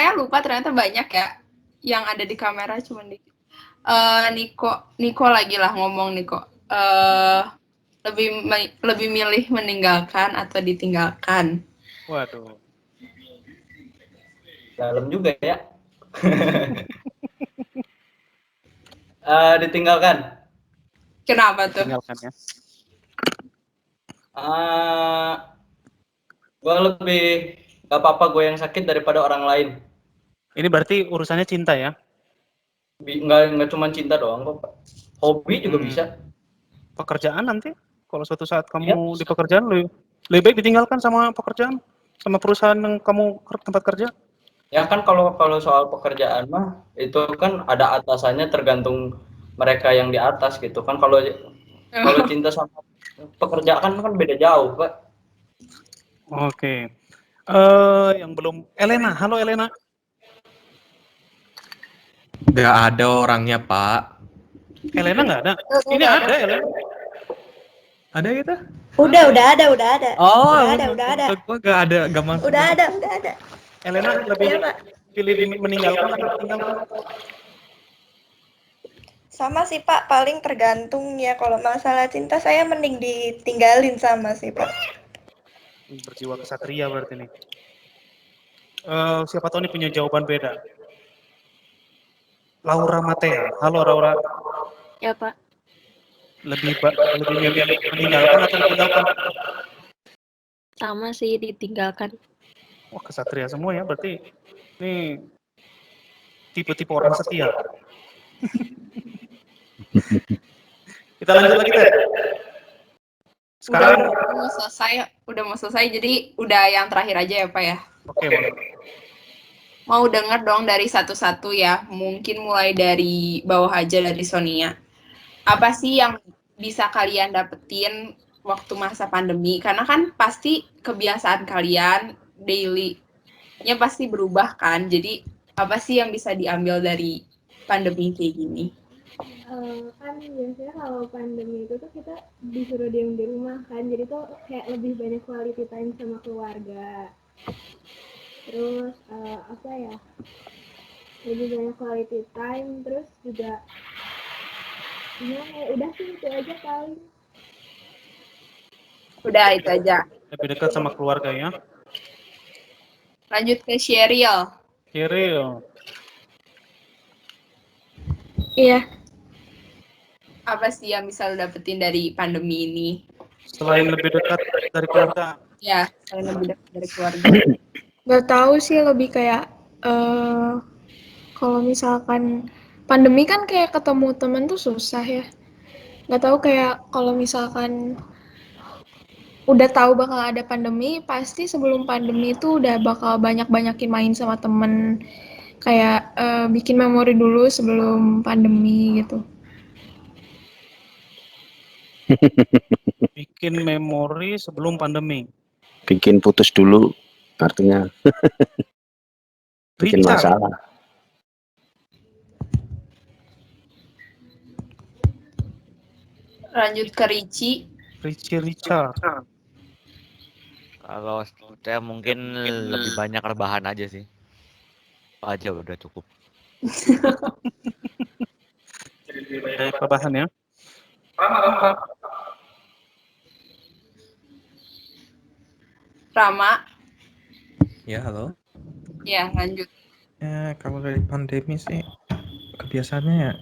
saya lupa ternyata banyak ya yang ada di kamera cuma di Niko lagi lah ngomong Niko. Lebih milih meninggalkan atau ditinggalkan? Waduh. Dalam juga ya. Ditinggalkan. Kenapa tuh? Tinggalkan ya. Gue lebih gak apa-apa gue yang sakit daripada orang lain. Ini berarti urusannya cinta ya? Nggak cuma cinta doang kok, Pak. Hobi juga bisa. Pekerjaan nanti, kalau suatu saat kamu di pekerjaan, lebih baik ditinggalkan sama pekerjaan, sama perusahaan yang kamu tempat kerja. Ya kan kalau soal pekerjaan mah itu kan ada atasannya, tergantung mereka yang di atas gitu kan. Kalau cinta sama pekerjaan kan beda jauh, Pak. Oke. Yang belum, Elena. Halo Elena. Nggak ada orangnya, Pak. Elena nggak ada? Ini ada Elena. Ada gitu? Udah ada. Oh, Udah ada. Gue nggak ada, nggak masuk. Udah ada. Elena lebih Iya, Pak. pilih meninggalkan atau ditinggalkan? Sama sih Pak, paling tergantung ya. Kalau masalah cinta saya mending ditinggalin sama sih Pak. Berjiwa kesatria berarti nih. Siapa tahu nih punya jawaban beda. Laura Matea. Halo Laura. Ya Pak. Lebih milih meninggalkan atau ditinggalkan? Sama sih, ditinggalkan. Wah, kesatria semua ya, berarti ini tipe-tipe orang setia. Kita lanjut lagi, Teh. Sekarang udah mau selesai, jadi udah yang terakhir aja ya Pak ya. Oke, boleh. Mau denger dong dari satu-satu ya, mungkin mulai dari bawah aja, dari Sonia. Apa sih yang bisa kalian dapetin waktu masa pandemi? Karena kan pasti kebiasaan kalian daily-nya pasti berubah kan, jadi apa sih yang bisa diambil dari pandemi kayak gini? Kan biasanya kalau pandemi itu tuh kita disuruh diam di rumah kan, jadi tuh kayak lebih banyak quality time sama keluarga. Terus lebih banyak quality time, terus juga udah sih itu aja paling. Udah itu aja. Lebih dekat sama keluarga ya. Lanjut ke Sheryl. Iya. Apa sih yang bisa lo dapetin dari pandemi ini? Selain lebih dekat dari keluarga. Ya, selain lebih dekat dari keluarga. Gak tahu sih, lebih kayak kalau misalkan pandemi kan kayak ketemu temen tuh susah ya. Gak tahu kayak kalau misalkan udah tahu bakal ada pandemi, pasti sebelum pandemi itu udah bakal banyakin main sama temen. Kayak bikin memori dulu sebelum pandemi gitu. Bikin memori sebelum pandemi. Bikin putus dulu, artinya bikin masalah. Lanjut ke Richard. Kalau saya mungkin lebih banyak rebahan aja sih. Aja udah cukup. Jadi rebahan ya. Rama. Ya, halo. Ya, lanjut. Ya, kalau dari pandemi sih kebiasaannya ya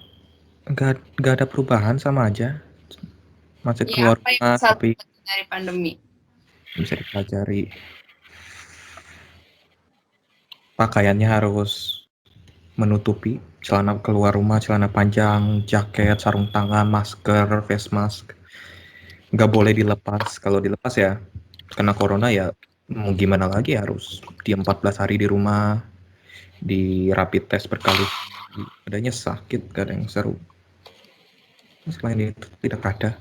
nggak ada perubahan, sama aja. Masih keluar rumah, tapi dari pandemi bisa dipelajari. Pakaiannya harus menutupi, celana keluar rumah, celana panjang, jaket, sarung tangan, masker, face mask. Nggak boleh dilepas. Kalau dilepas ya kena corona ya, mau gimana lagi, harus diam 14 hari di rumah, di rapid test berkali. Adanya sakit, gak ada yang seru. Selain itu tidak ada.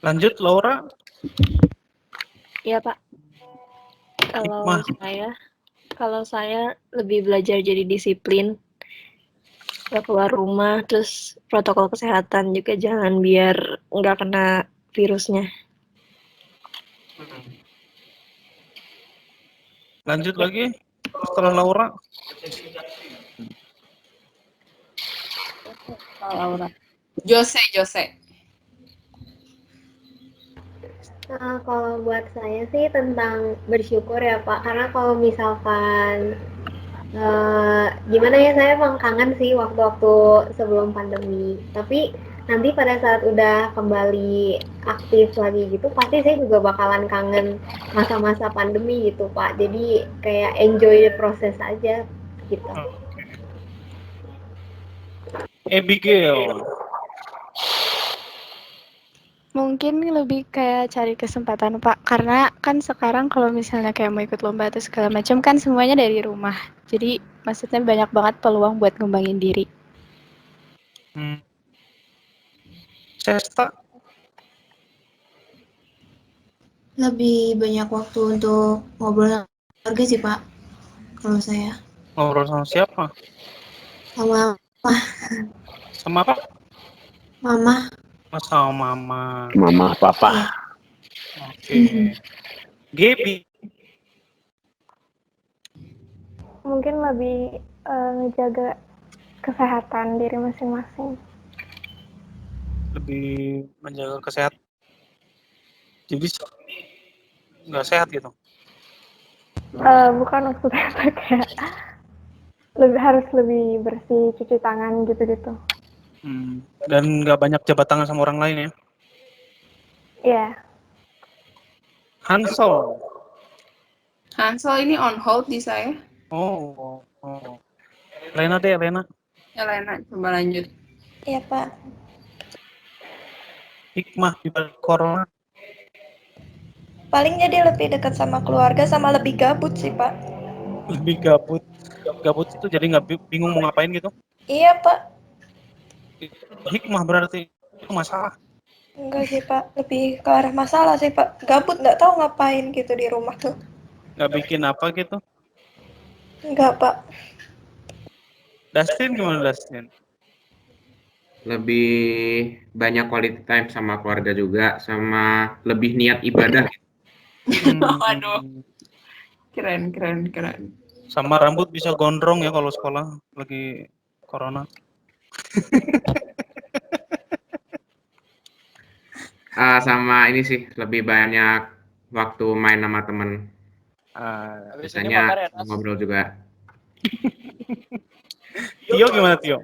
Lanjut Laura. Iya Pak. Kalau saya lebih belajar jadi disiplin, gak keluar rumah, terus protokol kesehatan juga jangan biar nggak kena virusnya. Lanjut lagi setelah Laura. Laura. Jose. Nah, kalau buat saya sih tentang bersyukur ya Pak, karena kalau misalkan gimana ya, saya emang kangen sih waktu-waktu sebelum pandemi. Tapi nanti pada saat udah kembali aktif lagi gitu, pasti saya juga bakalan kangen masa-masa pandemi gitu Pak. Jadi kayak enjoy the process aja gitu. Abigail. Mungkin lebih kayak cari kesempatan Pak, karena kan sekarang kalau misalnya kayak mau ikut lomba atau segala macam kan semuanya dari rumah. Jadi maksudnya banyak banget peluang buat ngembangin diri. Sesta. Lebih banyak waktu untuk ngobrol sama keluarga sih Pak, kalau saya. Ngobrol sama siapa? Sama Sama apa? Mama. Oh, sama mama. Mama, papa. Oke. Gaby. Mungkin lebih ngejaga kesehatan diri masing-masing. Lebih menjaga kesehatan. Jadi nggak sehat gitu. Bukan maksudnya kayak harus lebih bersih, cuci tangan gitu-gitu. Dan nggak banyak jabat tangan sama orang lain ya. Iya. Hansel. Hansel ini on hold di saya. Oh. Lena deh, Lena. Ya Lena, coba lanjut. Iya Pak. Hikmah di balik corona. Paling jadi lebih dekat sama keluarga sama lebih gabut sih Pak. Lebih gabut. Gabut itu jadi nggak bingung mau ngapain gitu. Iya Pak. Hikmah berarti itu masalah. Enggak sih Pak, lebih ke arah masalah sih Pak. Gabut nggak tahu ngapain gitu di rumah tuh. Nggak bikin apa gitu. Enggak Pak. Dustin gimana Dustin? Lebih banyak quality time sama keluarga juga, sama lebih niat ibadah. Waduh. Keren. Sama rambut bisa gondrong ya kalau sekolah lagi corona. Sama ini sih, lebih banyak waktu main sama temen. Biasanya ngobrol juga. Tio gimana Tio?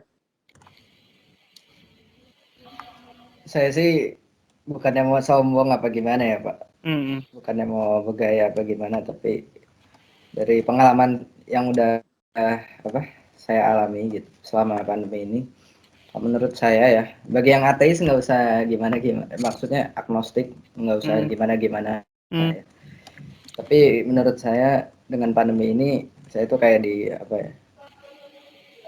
Saya sih bukannya mau sombong apa gimana ya Pak. Bukannya mau bergaya apa gimana, tapi dari pengalaman yang udah saya alami gitu selama pandemi ini, menurut saya ya, bagi yang ateis nggak usah gimana, maksudnya agnostik nggak usah gimana. Ya. Tapi menurut saya dengan pandemi ini saya tuh kayak di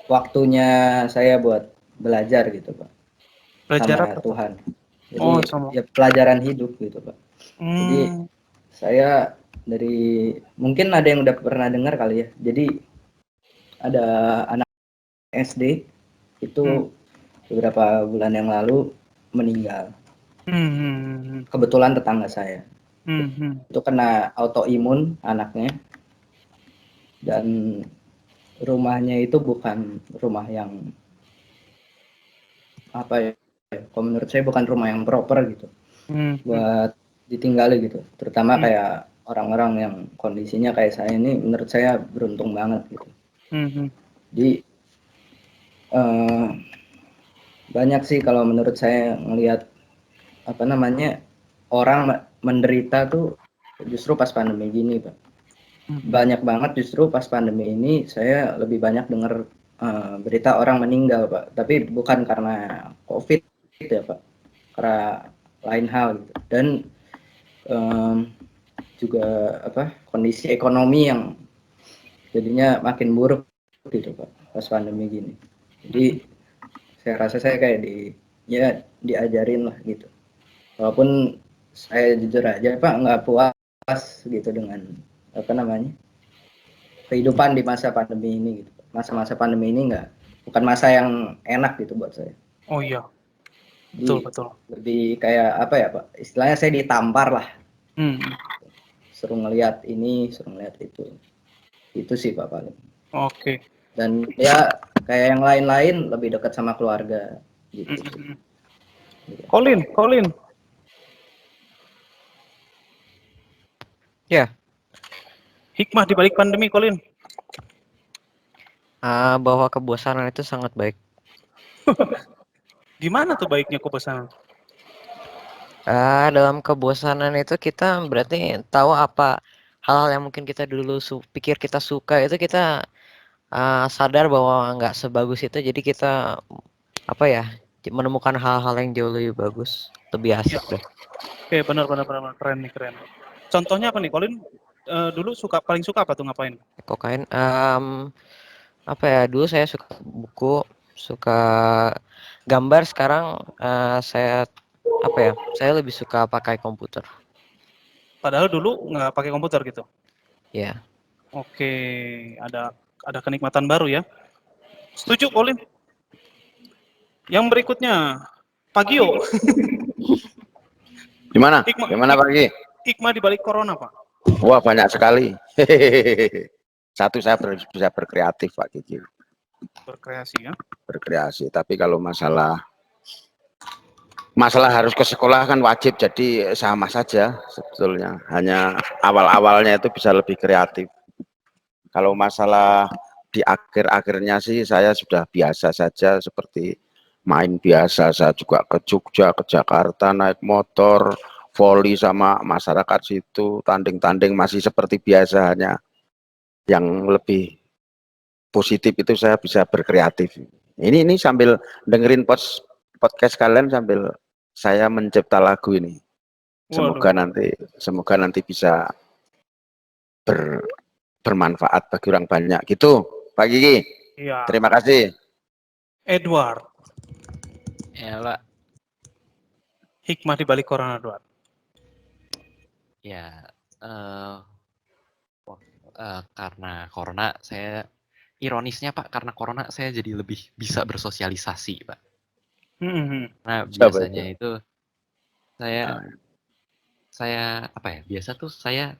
waktunya saya buat belajar gitu Pak. Belajar sama apa? Tuhan. Jadi ya pelajaran hidup gitu Pak. Jadi saya dari, mungkin ada yang udah pernah dengar kali ya. Jadi ada anak SD itu beberapa bulan yang lalu meninggal. Kebetulan tetangga saya. Itu kena autoimun anaknya. Dan rumahnya itu bukan rumah yang kalau menurut saya bukan rumah yang proper gitu buat ditinggali gitu, terutama kayak orang-orang yang kondisinya kayak saya ini, menurut saya beruntung banget gitu. Jadi banyak sih kalau menurut saya ngelihat orang menderita tuh justru pas pandemi gini Pak. Banyak banget justru pas pandemi ini saya lebih banyak dengar berita orang meninggal Pak, tapi bukan karena COVID ya Pak, karena lain hal gitu. Dan juga kondisi ekonomi yang jadinya makin buruk gitu Pak pas pandemi gini. Jadi saya rasa saya kayak diajarin lah gitu, walaupun saya jujur aja Pak nggak puas gitu dengan kehidupan di masa pandemi ini gitu. Masa-masa pandemi ini bukan masa yang enak gitu buat saya. Oh iya. Betul. Lebih kayak Pak? Istilahnya saya ditampar lah. Suruh ngelihat ini, suruh ngelihat itu. Itu sih Pak paling. Oke. Dan ya kayak yang lain-lain lebih dekat sama keluarga gitu. Colin. Ya. Hikmah di balik pandemi, Colin. Bahwa kebosanan itu sangat baik. Gimana tuh baiknya kebosanan? Dalam kebosanan itu kita berarti tahu apa hal-hal yang mungkin kita dulu pikir kita suka itu kita sadar bahwa nggak sebagus itu, jadi kita menemukan hal-hal yang jauh lebih bagus, lebih asik deh. Oke, benar keren. Contohnya apa nih, Colin? Dulu paling suka apa tuh ngapain? Kokain, dulu saya suka buku, suka gambar. Sekarang saya lebih suka pakai komputer. Padahal dulu nggak pakai komputer gitu? Ya. Oke, ada kenikmatan baru ya. Setuju, Colin. Yang berikutnya, Pagio. Gimana? Hikmah, Gimana Pagi? Hikmah di balik corona, Pak. Wah, banyak sekali. Satu, saya bisa berkreatif, Pak Kiki. Berkreasi ya? Berkreasi. Tapi kalau masalah harus ke sekolah kan wajib, jadi sama saja sebetulnya. Hanya awal-awalnya itu bisa lebih kreatif. Kalau masalah di akhir-akhirnya sih saya sudah biasa saja, seperti main biasa. Saya juga ke Jogja, ke Jakarta, naik motor, voli sama masyarakat situ, tanding-tanding masih seperti biasa. Hanya yang lebih positif itu saya bisa berkreatif. Ini sambil dengerin podcast kalian sambil saya mencipta lagu ini. Semoga nanti bisa bermanfaat bagi orang banyak. Gitu, Pak Gigi. Iya. Terima kasih. Edward. Ya, Pak. Hikmah di balik corona, Edward. Ya, karena corona saya ironisnya Pak, karena corona saya jadi lebih bisa bersosialisasi Pak. Nah biasanya itu saya biasa tuh saya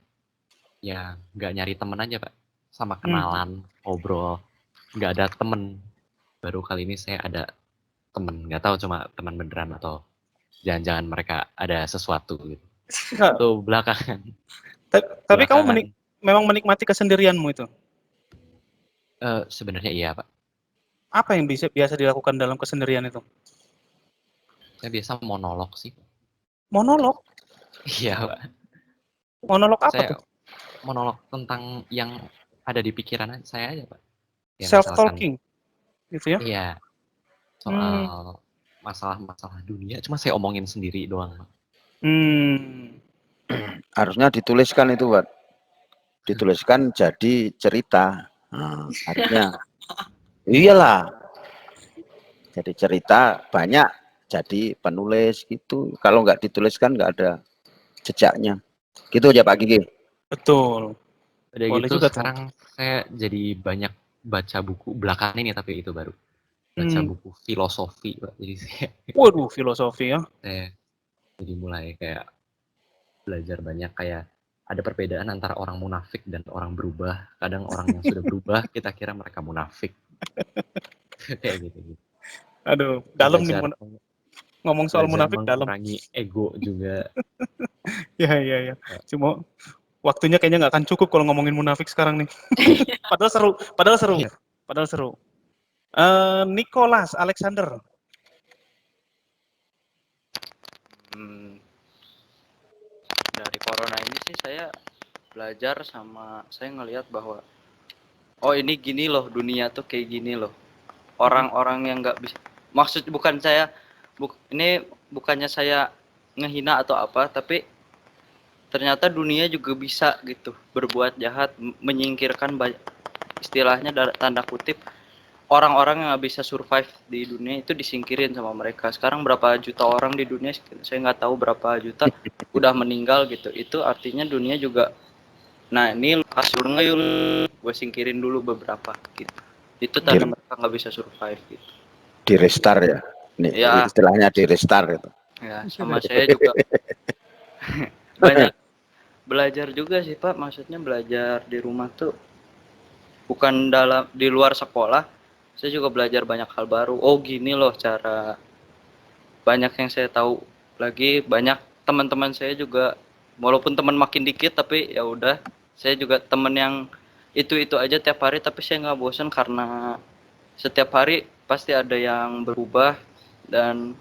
ya nggak nyari temen aja Pak, sama kenalan, ngobrol, nggak ada temen. Baru kali ini saya ada temen, nggak tahu cuma teman beneran atau jangan-jangan mereka ada sesuatu gitu. Itu belakangan. Tapi kamu memang menikmati kesendirianmu itu? Sebenarnya iya Pak. Apa yang biasa dilakukan dalam kesendirian itu? Saya biasa monolog sih. Monolog? Iya Pak. Monolog apa saya tuh? Monolog tentang yang ada di pikiran saya aja Pak. Ya, self-talking? Gitu ya? Iya. Soal masalah-masalah dunia, cuma saya omongin sendiri doang Pak. Harusnya dituliskan itu, Pak. Dituliskan jadi cerita. Harusnya. Iyalah. Jadi cerita banyak jadi penulis gitu. Kalau nggak dituliskan nggak ada jejaknya. Gitu aja Pak Gigi. Betul. Udah boleh gitu juga sekarang saya jadi banyak baca buku belakangan ini, tapi itu baru baca buku filosofi Pak. Jadi saya Waduh, filosofi ya. saya jadi mulai kayak belajar banyak, kayak ada perbedaan antara orang munafik dan orang berubah. Kadang orang yang sudah berubah kita kira mereka munafik. Kayak gitu. Aduh, dalam nih ngomong soal munafik dalam. Mengurangi ego juga. Ya. Cuma waktunya kayaknya nggak akan cukup kalau ngomongin munafik sekarang nih. Padahal seru. Nicholas Alexander. Dari corona ini sih saya belajar sama saya ngelihat bahwa ini gini loh, dunia tuh kayak gini loh. Orang-orang yang nggak bisa, ini bukannya saya ngehina atau apa, tapi ternyata dunia juga bisa gitu berbuat jahat, menyingkirkan istilahnya tanda kutip orang-orang yang nggak bisa survive di dunia itu disingkirin sama mereka. Sekarang berapa juta orang di dunia, saya nggak tahu berapa juta udah meninggal gitu. Itu artinya dunia juga, nah ini kasurnya gue singkirin dulu beberapa gitu. Itu tanda mereka nggak bisa survive gitu. Di restart ya, nih ya. Istilahnya di restart gitu. Ya, sama saya juga banyak belajar juga sih Pak. Maksudnya belajar di rumah tuh bukan di luar sekolah, saya juga belajar banyak hal baru. Oh gini loh cara, banyak yang saya tahu lagi, banyak teman-teman saya juga, walaupun teman makin dikit tapi ya udah, saya juga teman yang itu aja tiap hari, tapi saya nggak bosan karena setiap hari pasti ada yang berubah. Dan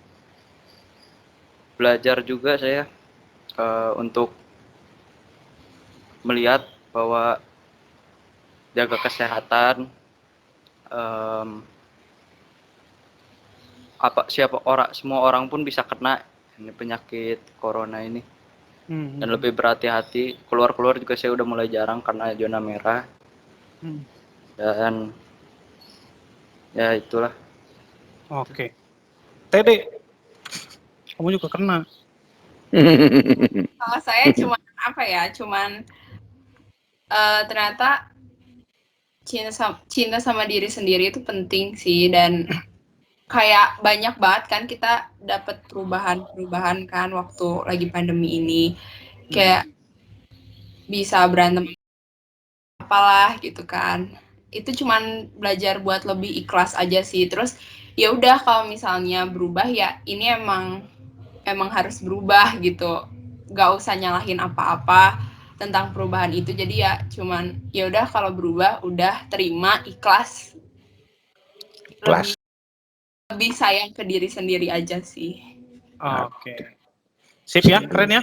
belajar juga saya untuk melihat bahwa jaga kesehatan, semua orang pun bisa kena ini penyakit corona ini. Dan lebih berhati-hati, keluar juga saya udah mulai jarang karena zona merah. Dan ya itulah. Oke. Tede, kamu juga kena. Kalau saya cuman ternyata cinta sama diri sendiri itu penting sih, dan kayak banyak banget kan kita dapat perubahan kan waktu lagi pandemi ini, kayak bisa berantem apalah gitu kan. Itu cuman belajar buat lebih ikhlas aja sih. Terus ya udah, kalau misalnya berubah ya ini emang harus berubah gitu, gak usah nyalahin apa-apa tentang perubahan itu. Jadi ya cuman ya udah, kalau berubah udah terima, ikhlas, lebih sayang ke diri sendiri aja sih. Oke. Sip ya, keren ya.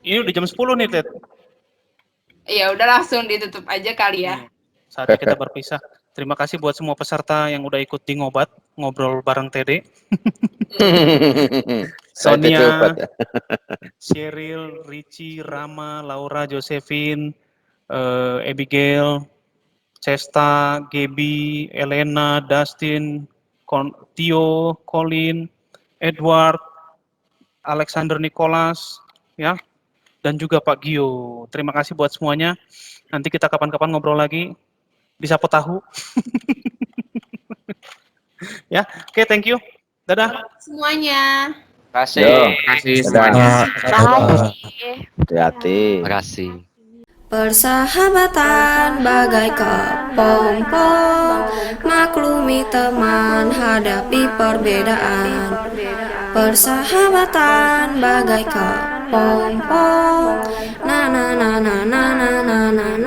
Ini udah jam 10 nih, Ted. Ya udah, langsung ditutup aja kali ya. Saatnya kita berpisah. Terima kasih buat semua peserta yang udah ikut di ngobrol bareng Tede. Sonia, Cheryl, Richie, Rama, Laura, Josephine, Abigail, Cesta, Gaby, Elena, Dustin, Tio, Colin, Edward, Alexander Nicholas, ya, dan juga Pak Gio. Terima kasih buat semuanya. Nanti kita kapan-kapan ngobrol lagi di Sapu Tahu. Ya, oke, thank you. Dadah Semuanya. Terima kasih semuanya. Hati-hati. Makasih. Persahabatan bagai kepompong, maklumi teman hadapi perbedaan. Persahabatan bagai kepompong, na na na na na na na na.